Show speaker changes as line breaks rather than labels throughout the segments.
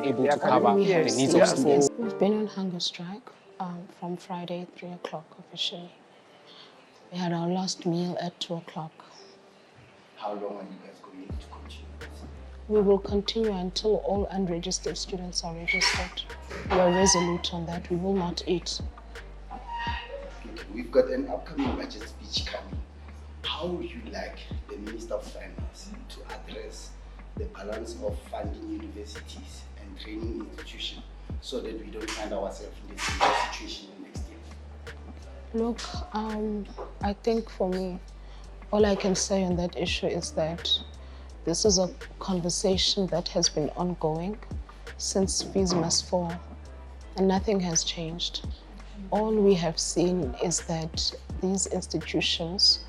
able to cover the needs of students.
We've been on hunger strike from Friday, 3 o'clock officially. We had our last meal at 2 o'clock.
How long are you guys going to continue this?
We will continue until all unregistered students are registered. We are resolute on that. We will not eat.
Okay, we've got an upcoming budget speech coming. How would you like the Minister of Finance to address the balance of funding universities and training institutions so that we don't find ourselves in the same situation next year?
Look, I think for me, all I can say on that issue is that this is a conversation that has been ongoing since fees must fall, and nothing has changed. All we have seen is that these institutions,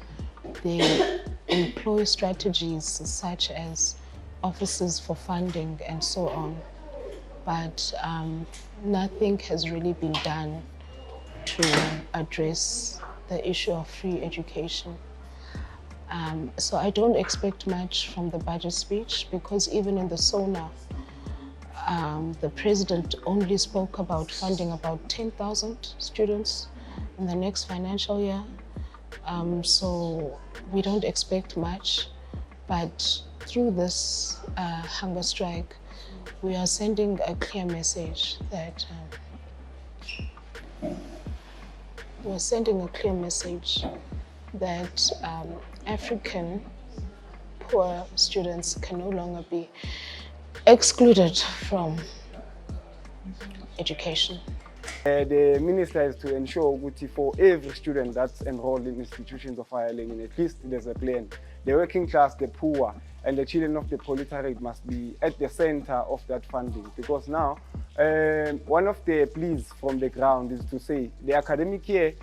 they employ strategies such as offices for funding and so on, but nothing has really been done to address the issue of free education. So I don't expect much from the budget speech, because even in the SONA, the president only spoke about funding about 10,000 students in the next financial year. So we don't expect much, but through this hunger strike, we are sending a clear message that African poor students can no longer be excluded from education.
The minister is to ensure that for every student that's enrolled in institutions of higher learning, at least there's a plan. The working class, the poor, and the children of the proletariat must be at the center of that funding, because now one of the pleas from the ground is to say the academic year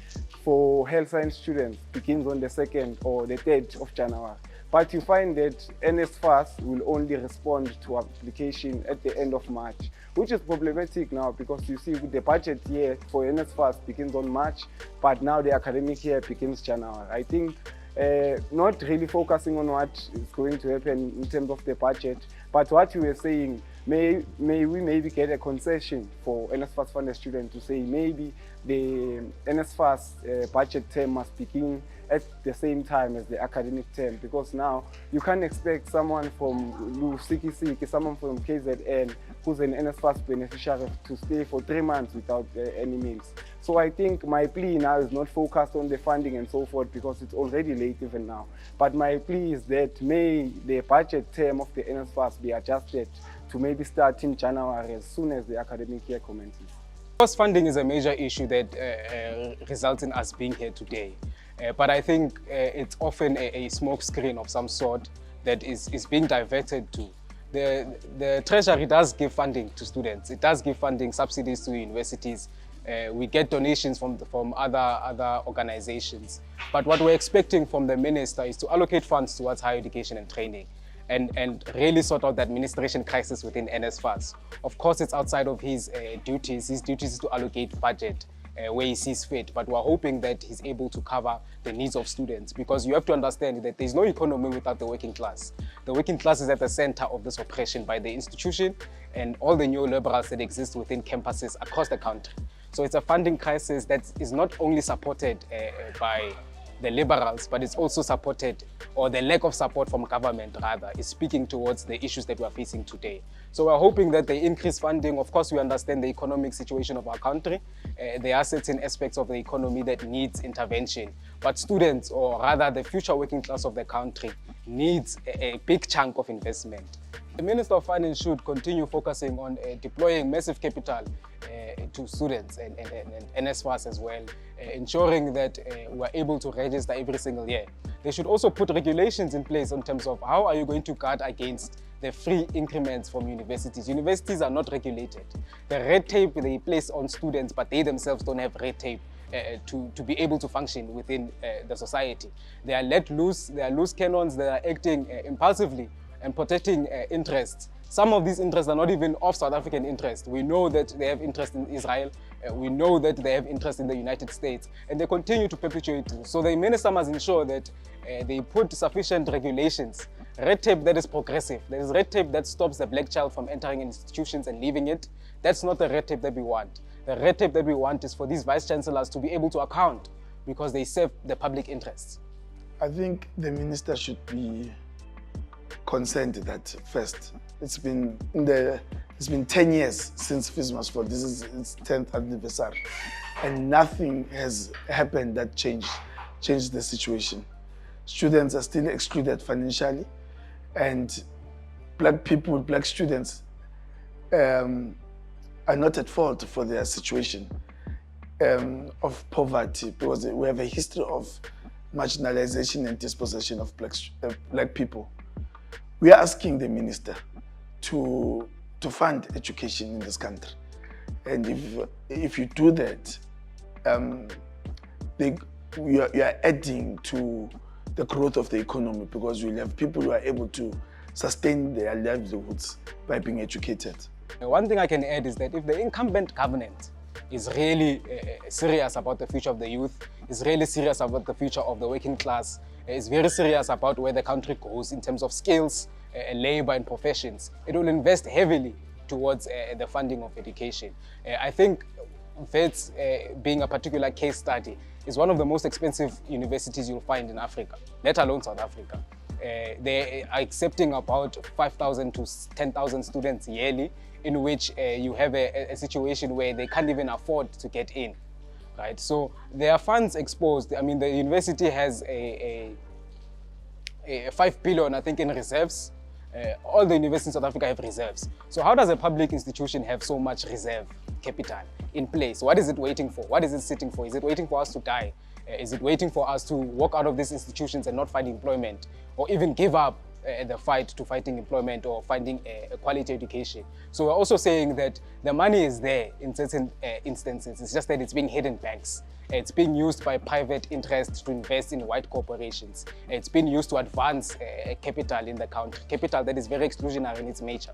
for health science students begins on the 2nd or the 3rd of January. But you find that NSFAS will only respond to application at the end of March, which is problematic now, because you see the budget year for NSFAS begins on March, but now the academic year begins January. I think not really focusing on what is going to happen in terms of the budget, but what you were saying, may we maybe get a concession for NSFAS funded students to say maybe the NSFAS budget term must begin at the same time as the academic term, because now you can't expect someone from Lusiki, someone from KZN who's an NSFAS beneficiary to stay for 3 months without any meals. So I think my plea now is not focused on the funding and so forth, because it's already late even now. But my plea is that may the budget term of the NSFAS be adjusted to maybe start in January as soon as the academic year commences.
Cost funding is a major issue that results in us being here today. But I think it's often a smoke screen of some sort that is being diverted to. The Treasury does give funding to students. It does give funding subsidies to universities. We get donations from other organizations. But what we're expecting from the minister is to allocate funds towards higher education and training, and really sort out the administration crisis within NSFAS. Of course, it's outside of his duties. His duties is to allocate budget where he sees fit, but we're hoping that he's able to cover the needs of students, because you have to understand that there's no economy without the working class. The working class is at the center of this oppression by the institution and all the neoliberals that exist within campuses across the country. So it's a funding crisis that is not only supported by the liberals, but it's also supported, or the lack of support from government rather, is speaking towards the issues that we are facing today. So we're hoping that the increased funding, of course we understand the economic situation of our country. There are certain aspects of the economy that needs intervention, but students, or rather the future working class of the country, needs a big chunk of investment. The Minister of Finance should continue focusing on deploying massive capital to students and NSFAS as well, ensuring that we're able to register every single year. They should also put regulations in place in terms of how are you going to guard against the free increments from universities. Universities are not regulated. The red tape they place on students, but they themselves don't have red tape to be able to function within the society. They are let loose, they are loose cannons, they are acting impulsively and protecting interests. Some of these interests are not even of South African interest. We know that they have interest in Israel. We know that they have interest in the United States, and they continue to perpetuate. So the minister must ensure that they put sufficient regulations red tape that is progressive. There is red tape that stops the black child from entering institutions and leaving it. That's not the red tape that we want. The red tape that we want is for these vice chancellors to be able to account because they serve the public interests.
I think the minister should be concerned that first. It's been 10 years since Christmas for this is its 10th anniversary, and nothing has happened that changed the situation. Students are still excluded financially, and black students are not at fault for their situation of poverty, because we have a history of marginalization and dispossession of black people. We are asking the minister to fund education in this country, and if you do that, you are adding to the growth of the economy, because you will have people who are able to sustain their livelihoods by being educated.
One thing I can add is that if the incumbent government is really serious about the future of the youth, is really serious about the future of the working class, is very serious about where the country goes in terms of skills, labor and professions, it will invest heavily towards the funding of education. I think VETS, being a particular case study, is one of the most expensive universities you'll find in Africa, let alone South Africa. They are accepting about 5,000 to 10,000 students yearly, in which you have a situation where they can't even afford to get in, right? So there are funds exposed. I mean, the university has a 5 billion, I think, in reserves. All the universities in South Africa have reserves. So how does a public institution have so much reserve capital in place? What is it waiting for? What is it sitting for? Is it waiting for us to die? Is it waiting for us to walk out of these institutions and not find employment, or even give up the fight to fighting employment or finding a quality education? So we're also saying that the money is there in certain instances. It's just that it's being hidden in banks. It's being used by private interests to invest in white corporations. It's being used to advance capital in the country, capital that is very exclusionary in its nature.